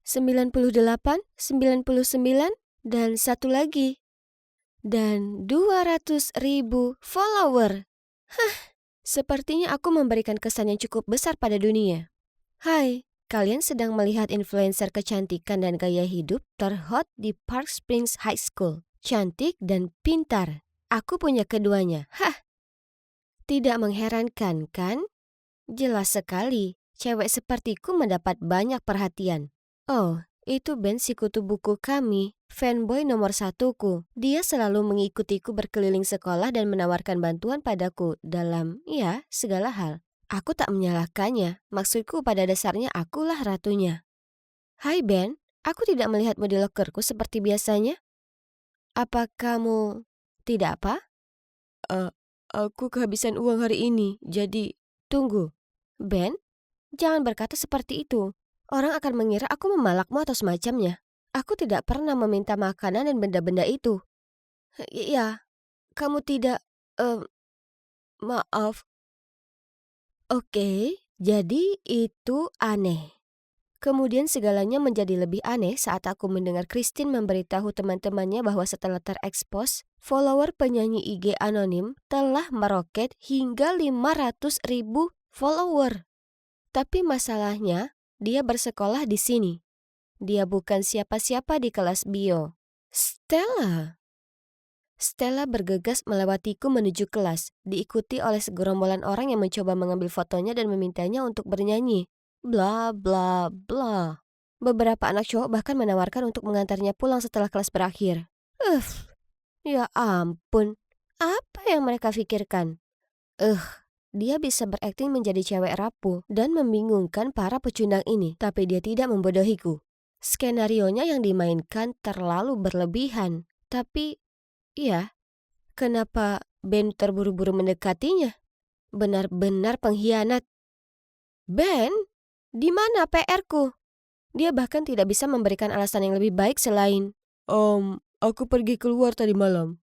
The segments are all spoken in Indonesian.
98, 99, dan satu lagi. Dan 200.000 follower. Sepertinya aku memberikan kesan yang cukup besar pada dunia. Hai, kalian sedang melihat influencer kecantikan dan gaya hidup terhot di Park Springs High School. Cantik dan pintar. Aku punya keduanya. Tidak mengherankan kan? Jelas sekali, cewek sepertiku mendapat banyak perhatian. Oh, itu Ben si kutu buku kami, fanboy nomor satuku. Dia selalu mengikutiku berkeliling sekolah dan menawarkan bantuan padaku dalam, segala hal. Aku tak menyalahkannya, maksudku pada dasarnya akulah ratunya. Hai Ben, aku tidak melihatmu di lokerku seperti biasanya. Apa kamu tidak apa? Aku kehabisan uang hari ini, jadi tunggu. Ben, jangan berkata seperti itu. Orang akan mengira aku memalakmu atau semacamnya. Aku tidak pernah meminta makanan dan benda-benda itu. Ya, kamu tidak... maaf. Oke, jadi itu aneh. Kemudian segalanya menjadi lebih aneh saat aku mendengar Christine memberitahu teman-temannya bahwa setelah terekspos, follower penyanyi IG anonim telah meroket hingga 500.000 follower. Tapi masalahnya, dia bersekolah di sini. Dia bukan siapa-siapa di kelas bio. Stella. Stella bergegas melewatiku menuju kelas, diikuti oleh segerombolan orang yang mencoba mengambil fotonya dan memintanya untuk bernyanyi. Bla bla bla. Beberapa anak cowok bahkan menawarkan untuk mengantarnya pulang setelah kelas berakhir. Ya ampun. Apa yang mereka pikirkan? Dia bisa berakting menjadi cewek rapuh dan membingungkan para pecundang ini, tapi dia tidak membodohiku. Skenarionya yang dimainkan terlalu berlebihan. Tapi, kenapa Ben terburu-buru mendekatinya? Benar-benar pengkhianat. Ben, di mana PR-ku? Dia bahkan tidak bisa memberikan alasan yang lebih baik selain, aku pergi keluar tadi malam.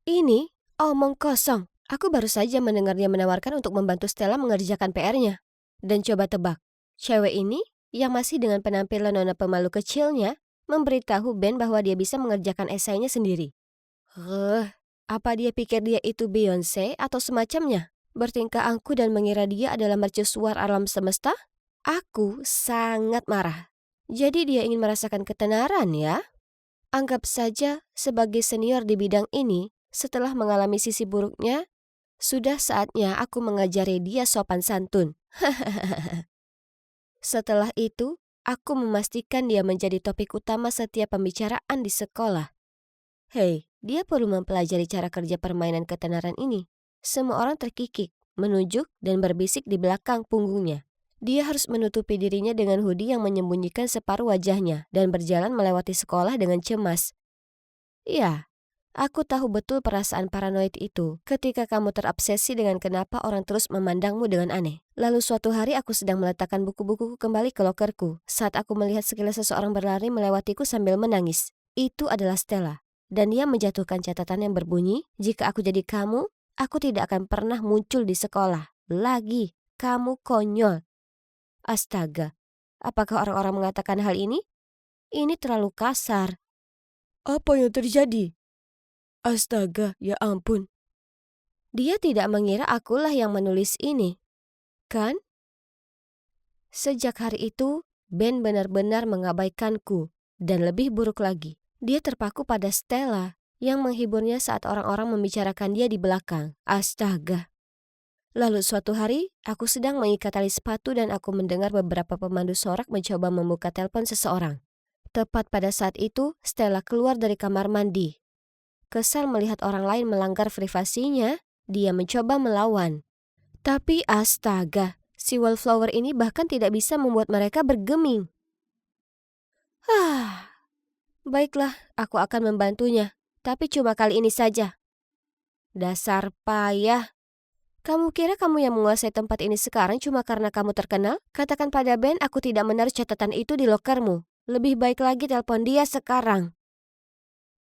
Ini omong kosong. Aku baru saja mendengar dia menawarkan untuk membantu Stella mengerjakan PR-nya. Dan coba tebak, cewek ini yang masih dengan penampilan nona pemalu kecilnya memberitahu Ben bahwa dia bisa mengerjakan esainya sendiri. Apa dia pikir dia itu Beyonce atau semacamnya? Bertingkah angkuh dan mengira dia adalah mercusuar alam semesta? Aku sangat marah. Jadi dia ingin merasakan ketenaran ya? Anggap saja sebagai senior di bidang ini, setelah mengalami sisi buruknya, sudah saatnya aku mengajari dia sopan santun. Setelah itu, aku memastikan dia menjadi topik utama setiap pembicaraan di sekolah. Hei, dia perlu mempelajari cara kerja permainan ketenaran ini. Semua orang terkikik, menunjuk, dan berbisik di belakang punggungnya. Dia harus menutupi dirinya dengan hoodie yang menyembunyikan separuh wajahnya dan berjalan melewati sekolah dengan cemas. Ya, aku tahu betul perasaan paranoid itu ketika kamu terobsesi dengan kenapa orang terus memandangmu dengan aneh. Lalu suatu hari aku sedang meletakkan buku-bukuku kembali ke lokerku saat aku melihat sekilas seseorang berlari melewatiku sambil menangis. Itu adalah Stella. Dan dia menjatuhkan catatan yang berbunyi, jika aku jadi kamu, aku tidak akan pernah muncul di sekolah. Lagi, kamu konyol. Astaga, apakah orang-orang mengatakan hal ini? Ini terlalu kasar. Apa yang terjadi? Astaga, ya ampun. Dia tidak mengira akulah yang menulis ini, kan? Sejak hari itu, Ben benar-benar mengabaikanku. Dan lebih buruk lagi, dia terpaku pada Stella yang menghiburnya saat orang-orang membicarakan dia di belakang. Astaga. Lalu suatu hari, aku sedang mengikat tali sepatu dan aku mendengar beberapa pemandu sorak mencoba membuka telepon seseorang. Tepat pada saat itu, Stella keluar dari kamar mandi. Kesal melihat orang lain melanggar privasinya, dia mencoba melawan. Tapi astaga, si wallflower ini bahkan tidak bisa membuat mereka bergeming. Baiklah, aku akan membantunya. Tapi cuma kali ini saja. Dasar payah. Kamu kira kamu yang menguasai tempat ini sekarang cuma karena kamu terkenal? Katakan pada Ben aku tidak menaruh catatan itu di lokermu. Lebih baik lagi telepon dia sekarang.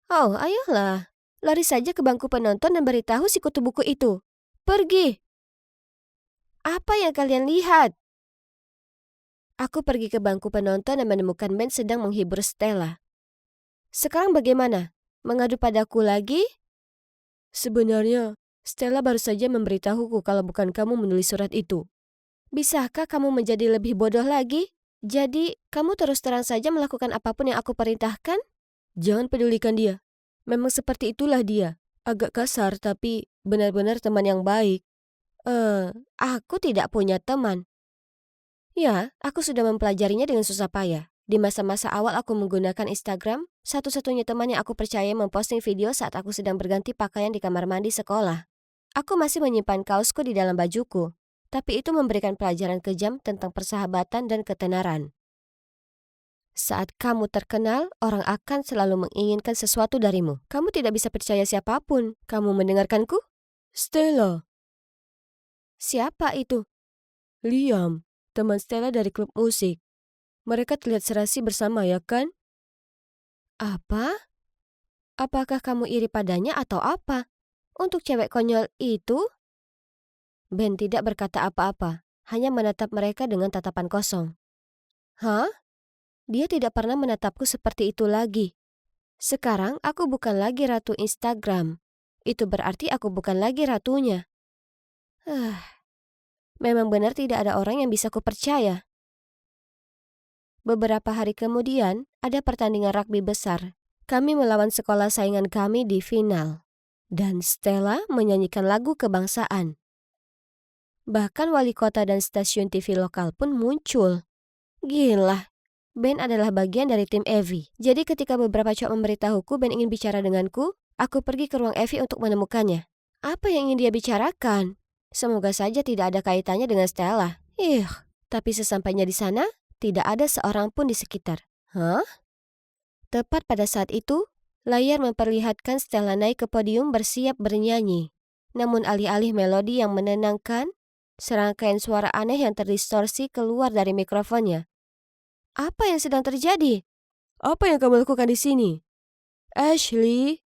Oh, ayolah. Lari saja ke bangku penonton dan beritahu si kutu buku itu. Pergi. Apa yang kalian lihat? Aku pergi ke bangku penonton dan menemukan Ben sedang menghibur Stella. Sekarang bagaimana? Mengadu padaku lagi? Sebenarnya, Stella baru saja memberitahuku kalau bukan kamu menulis surat itu. Bisakah kamu menjadi lebih bodoh lagi? Jadi, kamu terus terang saja melakukan apapun yang aku perintahkan? Jangan pedulikan dia. Memang seperti itulah dia. Agak kasar tapi benar-benar teman yang baik. Aku tidak punya teman. Ya, aku sudah mempelajarinya dengan susah payah. Di masa-masa awal aku menggunakan Instagram, satu-satunya teman yang aku percaya memposting video saat aku sedang berganti pakaian di kamar mandi sekolah. Aku masih menyimpan kaosku di dalam bajuku, tapi itu memberikan pelajaran kejam tentang persahabatan dan ketenaran. Saat kamu terkenal, orang akan selalu menginginkan sesuatu darimu. Kamu tidak bisa percaya siapapun. Kamu mendengarkanku? Stella. Siapa itu? Liam, teman Stella dari klub musik. Mereka terlihat serasi bersama, ya kan? Apa? Apakah kamu iri padanya atau apa? Untuk cewek konyol itu? Ben tidak berkata apa-apa, hanya menatap mereka dengan tatapan kosong. Hah? Dia tidak pernah menatapku seperti itu lagi. Sekarang aku bukan lagi ratu Instagram. Itu berarti aku bukan lagi ratunya. Memang benar tidak ada orang yang bisa kupercaya. Beberapa hari kemudian, ada pertandingan rugby besar. Kami melawan sekolah saingan kami di final. Dan Stella menyanyikan lagu kebangsaan. Bahkan wali kota dan stasiun TV lokal pun muncul. Gila. Ben adalah bagian dari tim Evie. Jadi ketika beberapa cowok memberitahuku Ben ingin bicara denganku, aku pergi ke ruang Evie untuk menemukannya. Apa yang ingin dia bicarakan? Semoga saja tidak ada kaitannya dengan Stella. Tapi sesampainya di sana, tidak ada seorang pun di sekitar. Hah? Tepat pada saat itu, layar memperlihatkan Stella naik ke podium bersiap bernyanyi. Namun alih-alih melodi yang menenangkan, serangkaian suara aneh yang terdistorsi keluar dari mikrofonnya. Apa yang sedang terjadi? Apa yang kamu lakukan di sini? Ashley.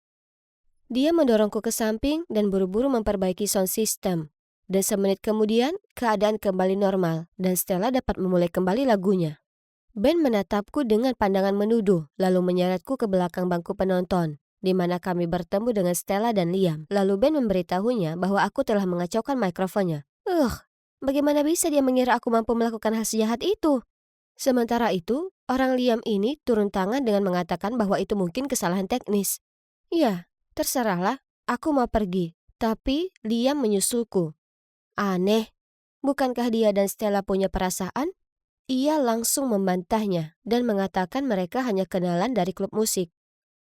Dia mendorongku ke samping dan buru-buru memperbaiki sound system. Dan semenit kemudian, keadaan kembali normal dan Stella dapat memulai kembali lagunya. Ben menatapku dengan pandangan menuduh, lalu menyeretku ke belakang bangku penonton, di mana kami bertemu dengan Stella dan Liam. Lalu Ben memberitahunya bahwa aku telah mengacaukan mikrofonnya. Bagaimana bisa dia mengira aku mampu melakukan hal sejahat itu? Sementara itu, orang Liam ini turun tangan dengan mengatakan bahwa itu mungkin kesalahan teknis. Ya, terserahlah, aku mau pergi. Tapi Liam menyusulku. Aneh, bukankah dia dan Stella punya perasaan? Ia langsung membantahnya dan mengatakan mereka hanya kenalan dari klub musik.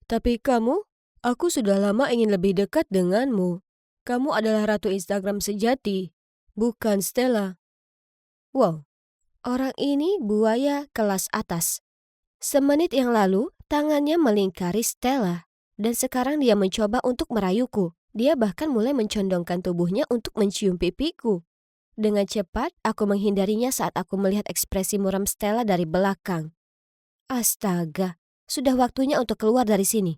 Tapi kamu, aku sudah lama ingin lebih dekat denganmu. Kamu adalah ratu Instagram sejati, bukan Stella. Wow. Orang ini buaya kelas atas. Semenit yang lalu, tangannya melingkari Stella. Dan sekarang dia mencoba untuk merayuku. Dia bahkan mulai mencondongkan tubuhnya untuk mencium pipiku. Dengan cepat, aku menghindarinya saat aku melihat ekspresi muram Stella dari belakang. Astaga, sudah waktunya untuk keluar dari sini.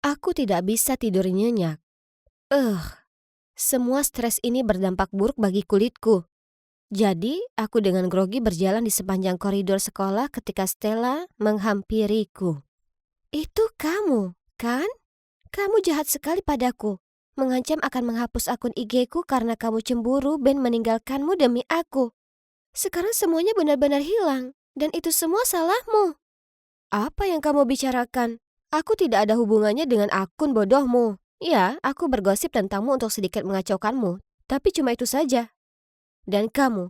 Aku tidak bisa tidur nyenyak. Semua stres ini berdampak buruk bagi kulitku. Jadi, aku dengan grogi berjalan di sepanjang koridor sekolah ketika Stella menghampiriku. Itu kamu, kan? Kamu jahat sekali padaku. Mengancam akan menghapus akun IG-ku karena kamu cemburu Ben meninggalkanmu demi aku. Sekarang semuanya benar-benar hilang, dan itu semua salahmu. Apa yang kamu bicarakan? Aku tidak ada hubungannya dengan akun bodohmu. Ya, aku bergosip tentangmu untuk sedikit mengacaukanmu, tapi cuma itu saja. Dan kamu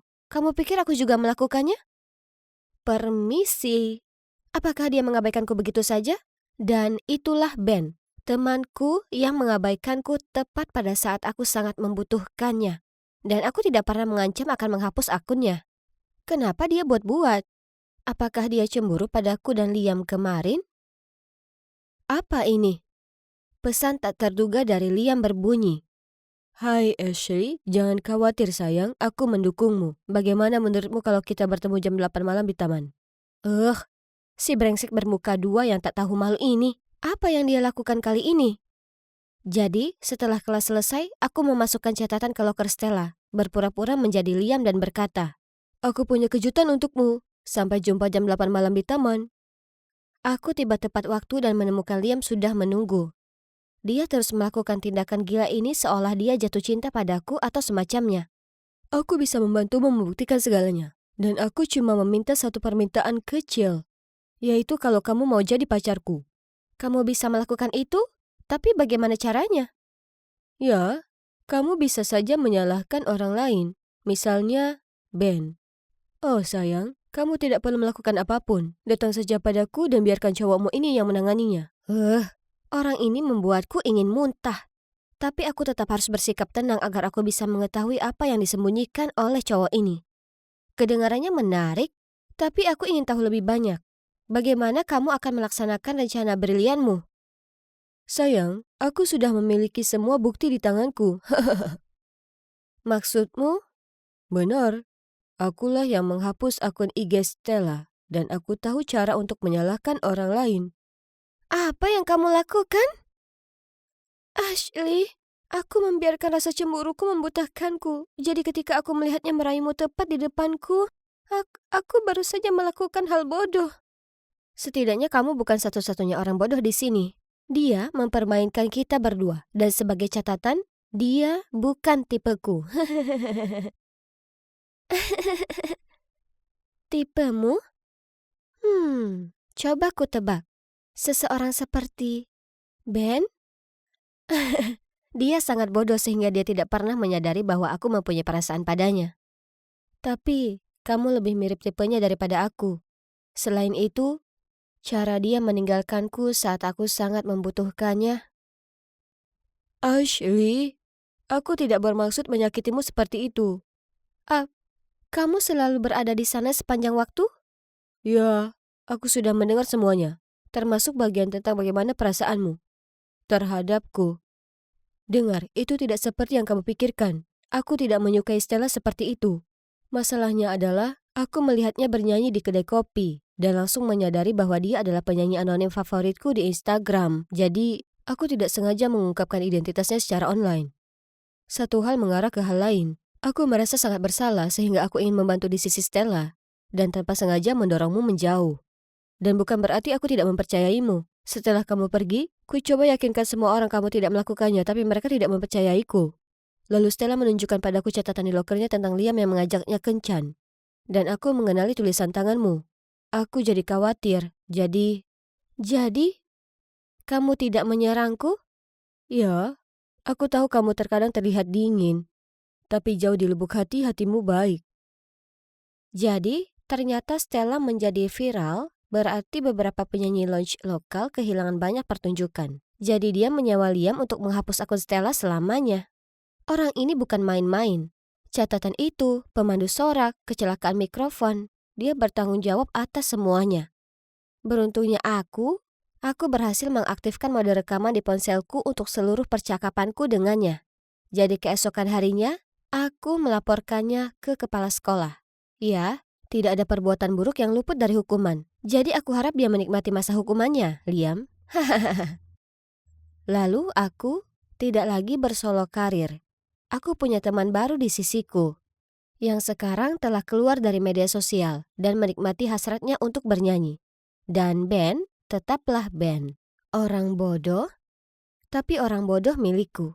pikir aku juga melakukannya? Permisi. Apakah dia mengabaikanku begitu saja? Dan itulah Ben, temanku yang mengabaikanku tepat pada saat aku sangat membutuhkannya. Dan aku tidak pernah mengancam akan menghapus akunnya. Kenapa dia buat-buat? Apakah dia cemburu padaku dan Liam kemarin? Apa ini? Pesan tak terduga dari Liam berbunyi. Hai Ashley, jangan khawatir sayang, aku mendukungmu. Bagaimana menurutmu kalau kita bertemu jam 8 malam di taman? Si brengsek bermuka dua yang tak tahu malu ini. Apa yang dia lakukan kali ini? Jadi, setelah kelas selesai, aku memasukkan catatan ke loker Stella, berpura-pura menjadi Liam dan berkata, Aku punya kejutan untukmu. Sampai jumpa jam 8 malam di taman. Aku tiba tepat waktu dan menemukan Liam sudah menunggu. Dia terus melakukan tindakan gila ini seolah dia jatuh cinta padaku atau semacamnya. Aku bisa membantumu membuktikan segalanya. Dan aku cuma meminta satu permintaan kecil, yaitu kalau kamu mau jadi pacarku. Kamu bisa melakukan itu? Tapi bagaimana caranya? Ya, kamu bisa saja menyalahkan orang lain. Misalnya, Ben. Oh sayang, kamu tidak perlu melakukan apapun. Datang saja padaku dan biarkan cowokmu ini yang menanganinya. Orang ini membuatku ingin muntah. Tapi aku tetap harus bersikap tenang agar aku bisa mengetahui apa yang disembunyikan oleh cowok ini. Kedengarannya menarik, tapi aku ingin tahu lebih banyak. Bagaimana kamu akan melaksanakan rencana brilianmu? Sayang, aku sudah memiliki semua bukti di tanganku. Maksudmu? Benar. Akulah yang menghapus akun IG Stella, dan aku tahu cara untuk menyalahkan orang lain. Apa yang kamu lakukan? Ashley, aku membiarkan rasa cemburuku membutakanku. Jadi ketika aku melihatnya meraihmu tepat di depanku, aku baru saja melakukan hal bodoh. Setidaknya kamu bukan satu-satunya orang bodoh di sini. Dia mempermainkan kita berdua, dan sebagai catatan, dia bukan tipeku. Tipemu? Coba ku tebak. Seseorang seperti Ben? Dia sangat bodoh sehingga dia tidak pernah menyadari bahwa aku mempunyai perasaan padanya. Tapi, kamu lebih mirip tipenya daripada aku. Selain itu, cara dia meninggalkanku saat aku sangat membutuhkannya. Ashley, aku tidak bermaksud menyakitimu seperti itu. Kamu selalu berada di sana sepanjang waktu? Ya, aku sudah mendengar semuanya, termasuk bagian tentang bagaimana perasaanmu terhadapku. Dengar, itu tidak seperti yang kamu pikirkan. Aku tidak menyukai Stella seperti itu. Masalahnya adalah, aku melihatnya bernyanyi di kedai kopi, dan langsung menyadari bahwa dia adalah penyanyi anonim favoritku di Instagram. Jadi, aku tidak sengaja mengungkapkan identitasnya secara online. Satu hal mengarah ke hal lain. Aku merasa sangat bersalah sehingga aku ingin membantu di sisi Stella, dan tanpa sengaja mendorongmu menjauh. Dan bukan berarti aku tidak mempercayaimu. Setelah kamu pergi, ku coba yakinkan semua orang kamu tidak melakukannya, tapi mereka tidak mempercayaiku. Lalu Stella menunjukkan padaku catatan di lokernya tentang Liam yang mengajaknya kencan. Dan aku mengenali tulisan tanganmu. Aku jadi khawatir. Jadi, kamu tidak menyerangku? Ya, aku tahu kamu terkadang terlihat dingin. Tapi jauh di lubuk hati, hatimu baik. Jadi, ternyata Stella menjadi viral, berarti beberapa penyanyi lounge lokal kehilangan banyak pertunjukan. Jadi dia menyewa Liam untuk menghapus akun Stella selamanya. Orang ini bukan main-main. Catatan itu, pemandu sorak, kecelakaan mikrofon. Dia bertanggung jawab atas semuanya. Beruntungnya aku berhasil mengaktifkan mode rekaman di ponselku untuk seluruh percakapanku dengannya. Jadi keesokan harinya, aku melaporkannya ke kepala sekolah. Ya, tidak ada perbuatan buruk yang luput dari hukuman. Jadi aku harap dia menikmati masa hukumannya, Liam. Lalu aku tidak lagi bersolo karir. Aku punya teman baru di sisiku, yang sekarang telah keluar dari media sosial dan menikmati hasratnya untuk bernyanyi. Dan Ben tetaplah Ben. Orang bodoh, tapi orang bodoh milikku.